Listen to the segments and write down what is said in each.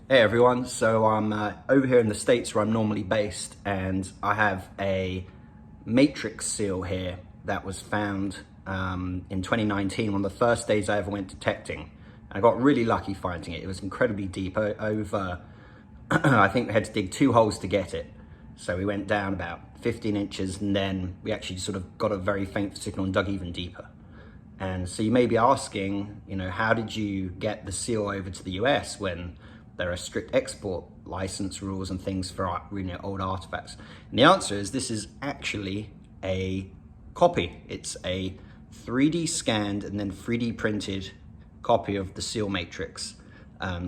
Hey everyone, so I'm over here in the States where I'm normally based, and I have a matrix seal here that was found in 2019, one of the first days I ever went detecting. I got really lucky finding it. It was incredibly deep, over, I think we had to dig 2 holes to get it. So we went down about 15 inches, and then we actually sort of got a very faint signal and dug even deeper. And so you may be asking, how did you get the seal over to the US when there are strict export license rules and things for old artifacts? And the answer is this is actually a copy. It's a 3D scanned and then 3D printed copy of the seal matrix.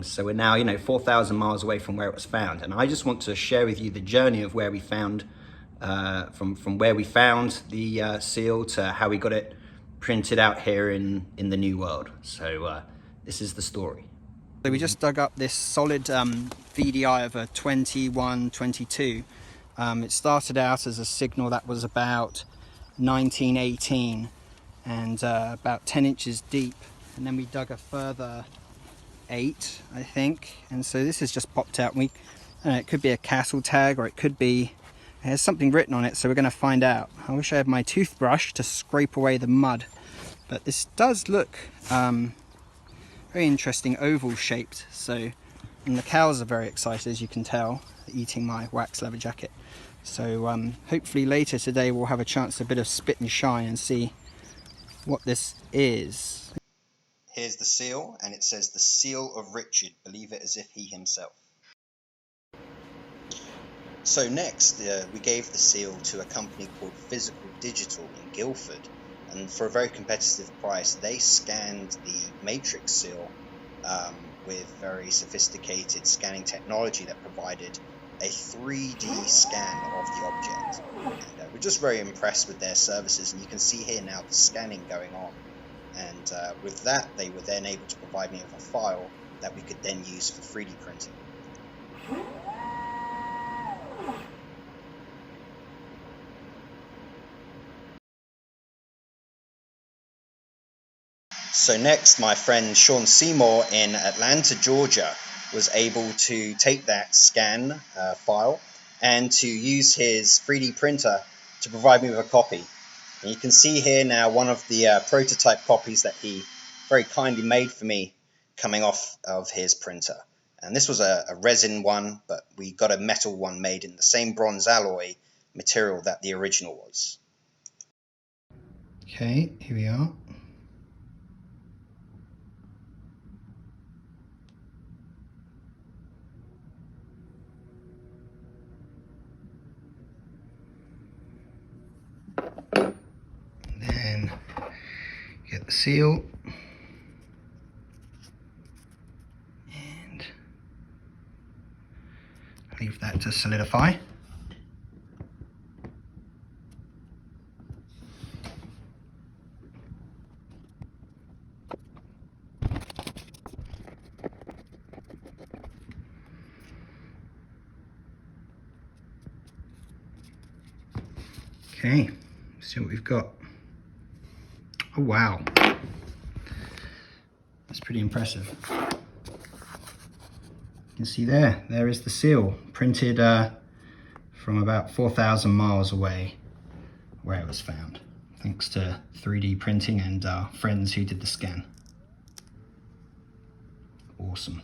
So we're now, 4,000 miles away from where it was found. And I just want to share with you the journey of where we found, from where we found the seal to how we got it printed out here in the New World. So this is the story. So we just dug up this solid VDI of a 2122. It started out as a signal that was about 1918 and about 10 inches deep, and then we dug a further 8, I think, and so this has just popped out. It could be a castle tag, or it could be, there's something written on it, so we're going to find out. I wish I had my toothbrush to scrape away the mud, but this does look very interesting, oval shaped. So, and the cows are very excited, as you can tell, eating my wax leather jacket. So hopefully later today we'll have a chance to a bit of spit and shine and see what this is. Here's the seal, and it says the seal of Richard, believe it as if he himself. So next, we gave the seal to a company called Physical Digital in Guildford, and for a very competitive price, they scanned the matrix seal with very sophisticated scanning technology that provided a 3D scan of the object. And we're just very impressed with their services, and you can see here now the scanning going on. And with that, they were then able to provide me with a file that we could then use for 3D printing. So next, my friend Sean Seymour in Atlanta, Georgia, was able to take that scan file and to use his 3D printer to provide me with a copy. And you can see here now one of the prototype copies that he very kindly made for me coming off of his printer. And this was a resin one, but we got a metal one made in the same bronze alloy material that the original was. Okay, here we are. Then get the seal and leave that to solidify. Okay, let's see what we've got. Oh wow, that's pretty impressive. You can see there is the seal, printed from about 4,000 miles away where it was found, thanks to 3D printing and our friends who did the scan. Awesome.